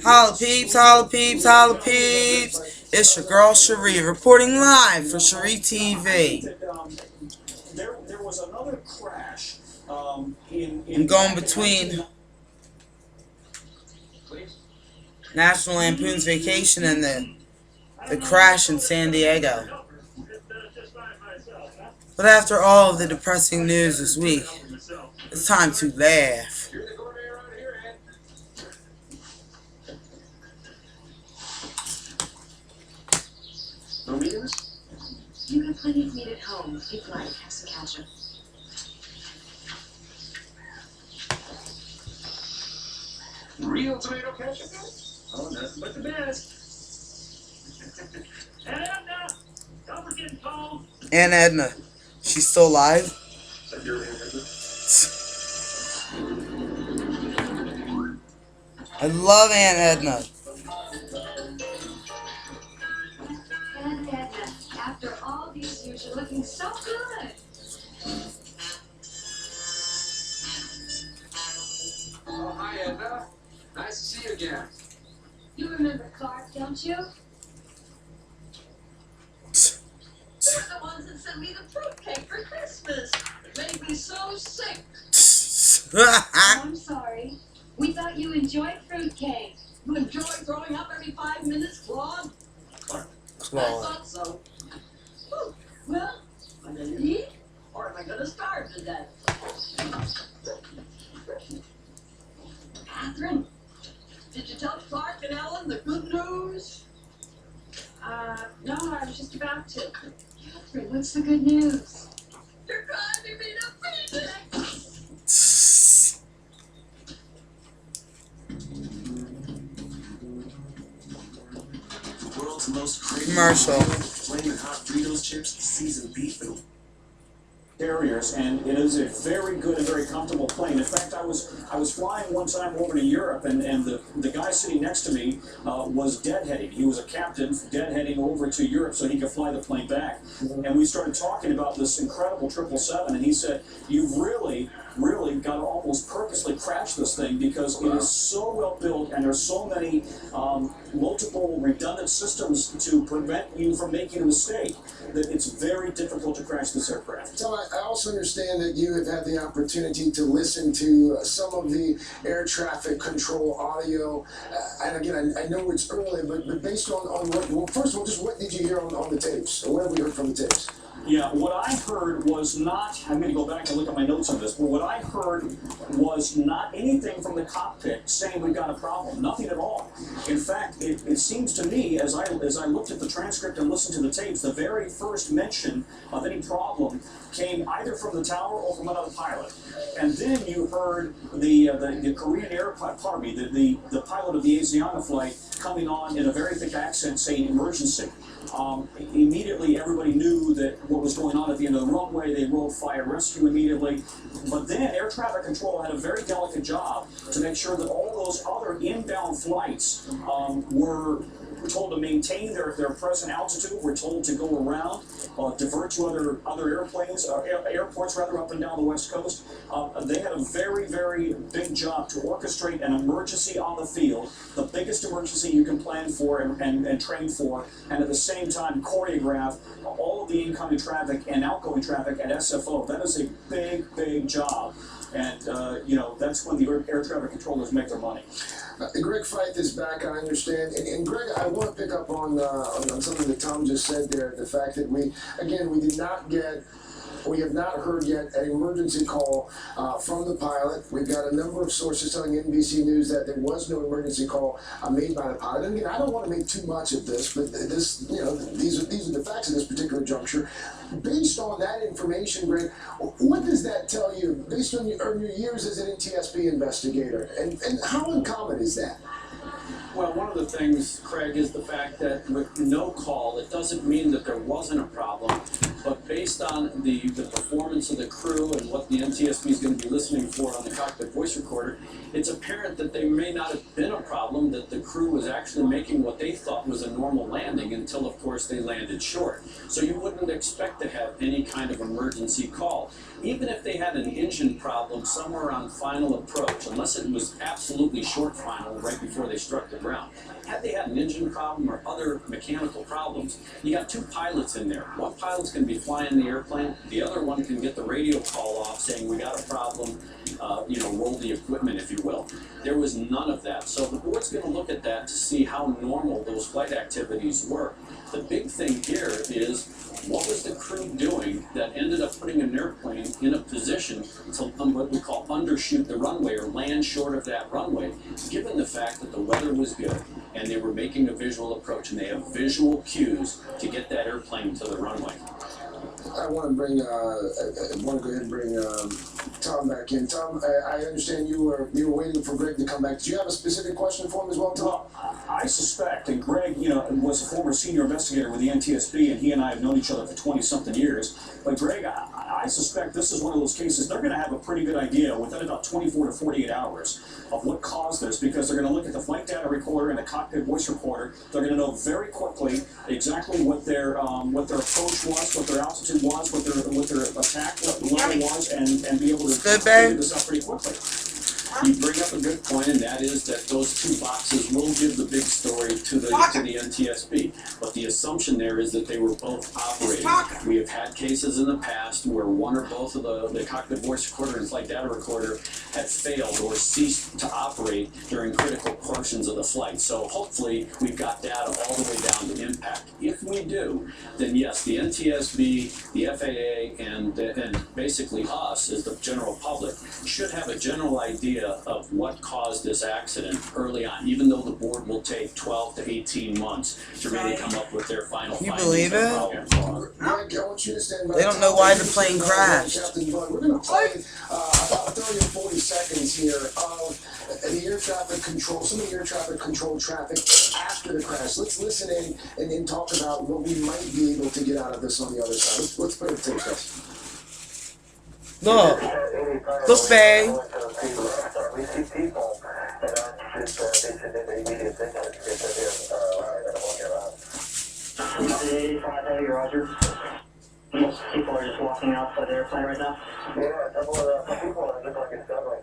Holla peeps, holla peeps, holla peeps. It's your girl Schree reporting live for SchreeTV. There was another crash I'm going between National Lampoon's Vacation and the crash in San Diego. But after all of the depressing news this week, it's time to laugh. No meetings? You got plenty of meat at home if you'd like. Have some ketchup. Real tomato ketchup? Oh, nothing but the best. And Edna, don't forget cold. Aunt Edna, she's still alive? Is that your Aunt Edna? I love Aunt Edna. Aunt Edna, after all these years, you're looking so good. Oh, hi, Edna. Nice to see you again. You remember Clark, don't you? They're the ones that sent me the fruitcake for Christmas. It made me so sick. Oh, I'm sorry. We thought you enjoyed fruitcake. You enjoy throwing up every 5 minutes, Claude? I Claude. thought so. Whew. Well, Am I going to eat? Or am I going to starve to death? Catherine, did you tell Clark and Ellen the good news? no, I was just about to. Catherine, what's the good news? You're driving me to Phoenix! World's most crazy Commercial. flaming hot Fritos chips, seasoned beef and carriers, and it is a very good and very comfortable plane. In fact, I was flying one time over to Europe, and the guy sitting next to me was deadheading. He was a captain deadheading over to Europe so he could fly the plane back. And we started talking about this incredible 777, and he said, "You've really got to almost purposely crash this thing because it is so well built, and there's so many multiple redundant systems to prevent you from making a mistake that it's very difficult to crash this aircraft." So I also understand that you have had the opportunity to listen to some of the air traffic control audio. And again, I know it's early, but based on what, well, first of all, just what did you hear on the tapes? Or what have we heard from the tapes? Yeah, what I heard was not, I'm going to go back and look at my notes on this, but what I heard was not anything from the cockpit saying we got a problem. Nothing at all. In fact, it seems to me, as I looked at the transcript and listened to the tapes, the very first mention of any problem came either from the tower or from another pilot. And then you heard the Korean the pilot of the Asiana flight coming on in a very thick accent saying emergency. Immediately everybody knew that what was going on at the end of the runway. They rolled fire rescue immediately. But then air traffic control had a very delicate job to make sure that all those other inbound flights were told to maintain their present altitude. We're told to go around, divert to other airplanes, airports rather, up and down the West Coast. They had a very, very big job to orchestrate an emergency on the field, the biggest emergency you can plan for and train for, and at the same time choreograph all of the incoming traffic and outgoing traffic at SFO. That is a big, big job. And, that's when the air traffic controllers make their money. Greg Feith is back, I understand. And Greg, I want to pick up on something that Tom just said there, the fact that we have not heard yet an emergency call from the pilot. We've got a number of sources telling NBC News that there was no emergency call made by the pilot. And again, I don't want to make too much of this, but these are the facts of this particular juncture. Based on that information, Greg, what does that tell you, based on your years as an NTSB investigator, and how uncommon is that? Well, one of the things, Craig, is the fact that with no call, it doesn't mean that there wasn't a problem, but based on the performance of the crew and what the NTSB is going to be listening for on the cockpit voice recorder, it's apparent that there may not have been a problem, that the crew crew was actually making what they thought was a normal landing until, of course, they landed short. So you wouldn't expect to have any kind of emergency call. Even if they had an engine problem somewhere on final approach, unless it was absolutely short final right before they struck the ground. Had they had an engine problem or other mechanical problems, you got two pilots in there. One pilot's going to be flying the airplane, the other one can get the radio call off saying, we got a problem, roll the equipment, if you will. There was none of that. So the board's going to look at that to see how normal those flight activities were. The big thing here is, what was the crew doing that ended up putting an airplane in a position to what we call undershoot the runway or land short of that runway, given the fact that the weather was good and they were making a visual approach and they have visual cues to get that airplane to the runway. I want to bring. I want to go ahead and bring Tom back in. Tom, I understand you were waiting for Greg to come back. Do you have a specific question for him as well, Tom? Well, I suspect, and Greg, was a former senior investigator with the NTSB, and he and I have known each other for 20-something years. But Greg, I suspect this is one of those cases. They're going to have a pretty good idea within about 24 to 48 hours of what caused this, because they're going to look at the flight data recorder and the cockpit voice recorder. They're going to know very quickly exactly what their approach was, what their altitude was, what their attack level was, and be able to figure this out pretty quickly. You bring up a good point, and that is that those two boxes will give the big story to the NTSB. But the assumption there is that they were both operating. We have had cases in the past where one or both of the cockpit voice recorder and flight data recorder had failed or ceased to operate during critical portions of the flight. So hopefully we've got data all the way down to impact. If we do, then yes, the NTSB, the FAA, and basically us as the general public should have a general idea of what caused this accident early on, even though the board will take 12 to 18 months to really come up with their final findings. You believe it? Greg, I want you to stand by. They don't know why the plane crashed. Captain Bud, we're going to play about 30 or 40 seconds here of the air traffic control, some of the air traffic control traffic after the crash. Let's listen in and then talk about what we might be able to get out of this on the other side. Let's play the tape, guys. Look, babe. We see people that aren't just basically the immediate attention to get their walking around. Roger. Most people are just walking outside the airplane right now. Yeah, a couple of people are just like it's subway.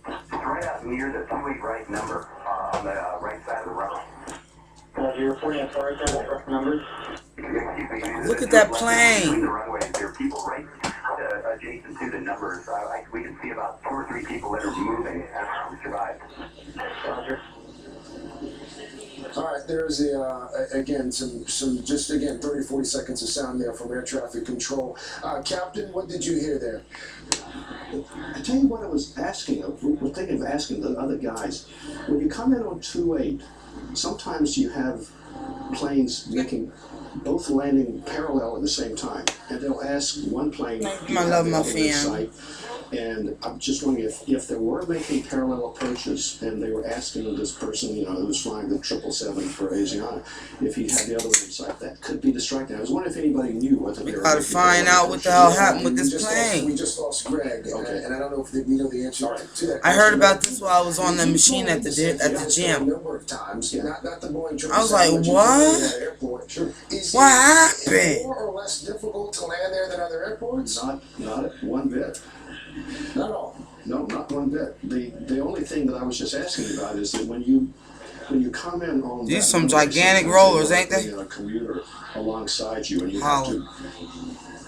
It's right out near the 2-8 right number on the right side of the road. You're reporting as far as the numbers. Look at that plane. The runway, there are people right adjacent to the numbers. We can see about 2 or 3 people that are moving after we survived. Roger. All right, there's again some 30, 40 seconds of sound there from air traffic control. Captain, what did you hear there? I tell you what I was asking, we're thinking of asking the other guys. When you come in on 2-8, sometimes you have planes both landing parallel at the same time, and they'll ask one plane, I love my fan. and I'm just wondering if they were making parallel approaches and they were asking this person, who was flying the 777 for Asiana, if he had the other one in sight, that could be distracting. I was wondering if anybody knew whether they were. We gotta find out what the hell happened with this plane. We just lost Greg, and I don't know if we know the answer to that. I heard about this while I was on the machine at the gym. A number of times, not the Boeing. I was like, what? Sure. What happened? Is it more or less difficult to land there than other airports? Not one bit. Not at all. No, not one bit. The only thing that I was just asking about is that when you come in on these some gigantic rollers, ain't they? A commuter alongside you, and you have to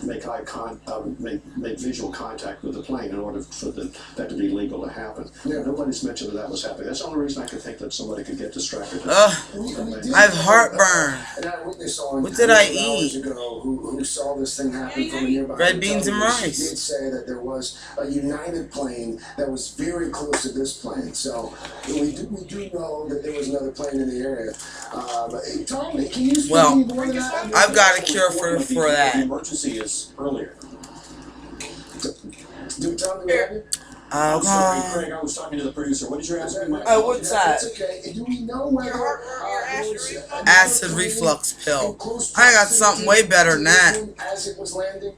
make visual contact with the plane in order for that to be legal to happen. Yeah. Nobody's mentioned that was happening. That's the only reason I could think that somebody could get distracted. I have heartburn. What did I eat? Ago, who saw this thing happen from a nearby red beans and rice. She did say that there was a United plane that was very close to this plane. So we do know that there was another plane in the area. Tom, can you speak more to that? I've got a cure for that. The emergency is earlier. Do tell me what I'm sorry, Craig, I was talking to the producer. What did you ask me? Oh, what's that? It's okay. Do we know whether Acid reflux pill. I got something way better than that. As it was landing?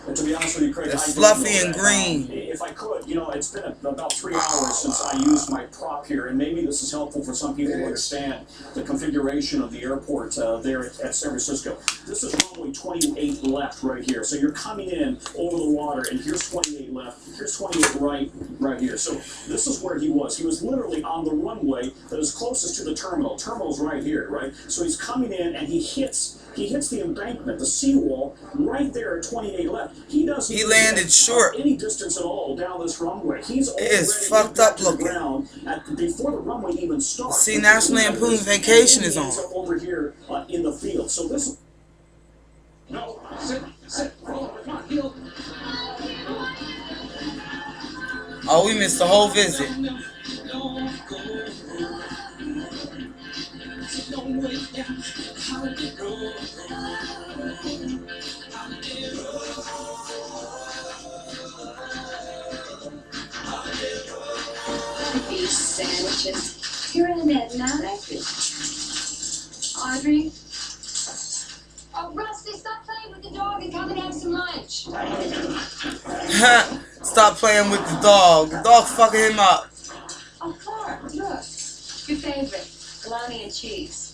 And to be honest with you, Craig, It's I fluffy don't know and that. green. If I could, you know, it's been about 3 hours since I used my prop here, and maybe this is helpful for some people to understand the configuration of the airport there at San Francisco. This is runway 28 left right here. So you're coming in over the water, and here's 28 left. Here's 28 right here. So this is where he was. He was literally on the runway that is closest to the terminal. Terminal's right here, right? So he's coming in, and he hits the embankment, the seawall, right there at 28 left. He doesn't. He landed short. Any distance at all down this runway. He's already It is fucked up looking. Before the runway even starts. See, National Lampoon's Vacation is on. Over here in the field. So this. No, sit, roll over, come on, heel. Oh, we missed the whole visit. Beef sandwiches. You're in bed now. Audrey? Oh, Rusty, stop playing with the dog and come and have some lunch. Stop playing with the dog. The dog's fucking him up. Oh, Clark, look. Your favorite, bologna and cheese.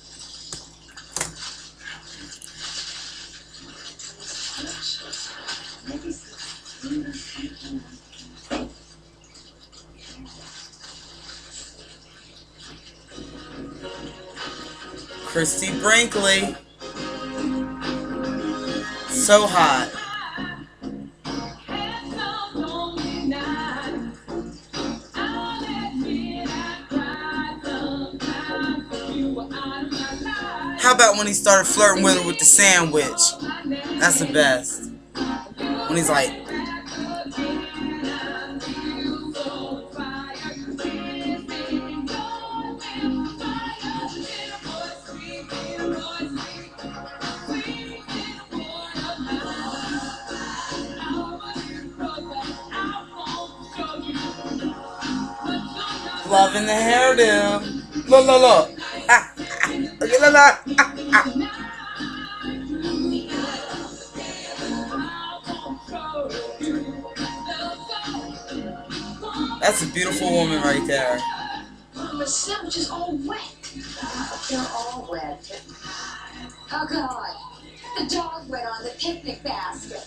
Christy Brinkley. So hot. How about when he started flirting with her with the sandwich? That's the best. When he's like, loving the hairdo. Look, look, look. Ah, ah, look at that. Ah, ah. That's a beautiful woman right there. The sandwich is all wet. They're all wet. Oh, God. The dog wet on the picnic basket.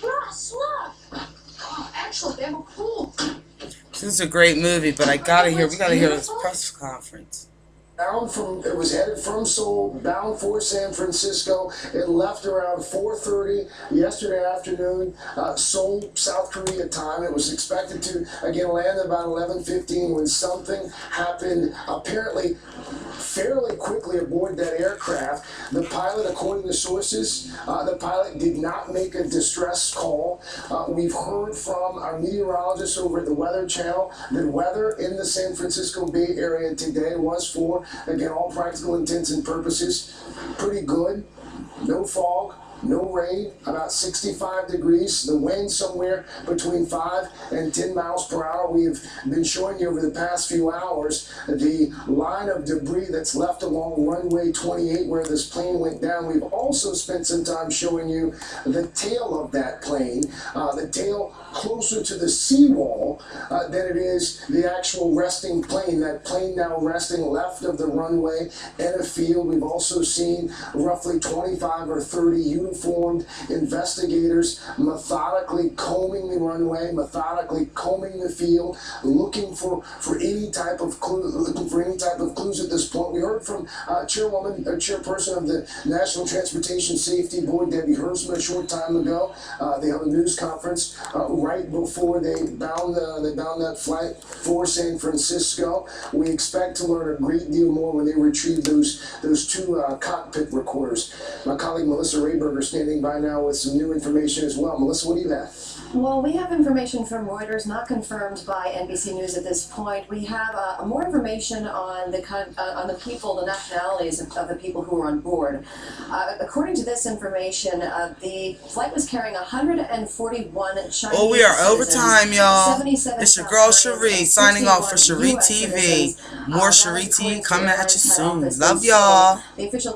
Russ, look. Oh, excellent. They were cool. This is a great movie, but we gotta hear this press conference. It was headed from Seoul, bound for San Francisco. It left around 4:30 yesterday afternoon, Seoul, South Korea time. It was expected to, again, land at about 11:15 when something happened, apparently fairly quickly aboard that aircraft. The pilot, according to sources, the pilot did not make a distress call. We've heard from our meteorologists over at the Weather Channel that weather in the San Francisco Bay Area today was, for, again, all practical intents and purposes, pretty good. No fog, no rain, about 65 degrees. The wind somewhere between 5 and 10 miles per hour. We have been showing you over the past few hours the line of debris that's left along runway 28 where this plane went down. We've also spent some time showing you the tail of that plane, the tail closer to the seawall than it is the actual resting plane. That plane now resting left of the runway in a field. We've also seen roughly 25 or 30 units uniformed investigators methodically combing the runway, methodically combing the field, looking for any type of clues at this point. We heard from chairperson of the National Transportation Safety Board, Debbie Hersman, a short time ago. They held a news conference right before they bound that flight for San Francisco. We expect to learn a great deal more when they retrieve those two cockpit recorders. My colleague Melissa Rayberger standing by now with some new information as well. Melissa, what do you have? Well, we have information from Reuters, not confirmed by NBC News at this point. We have more information on the people, the nationalities of the people who were on board. According to this information, the flight was carrying 141 Chinese Oh, we are citizens, overtime, y'all. 77 It's your girl South Koreans, Schree signing off for 61 SchreeTV. US citizens. More That is SchreeTV according to coming the at you Airlines head soon. office. Love And so y'all. the official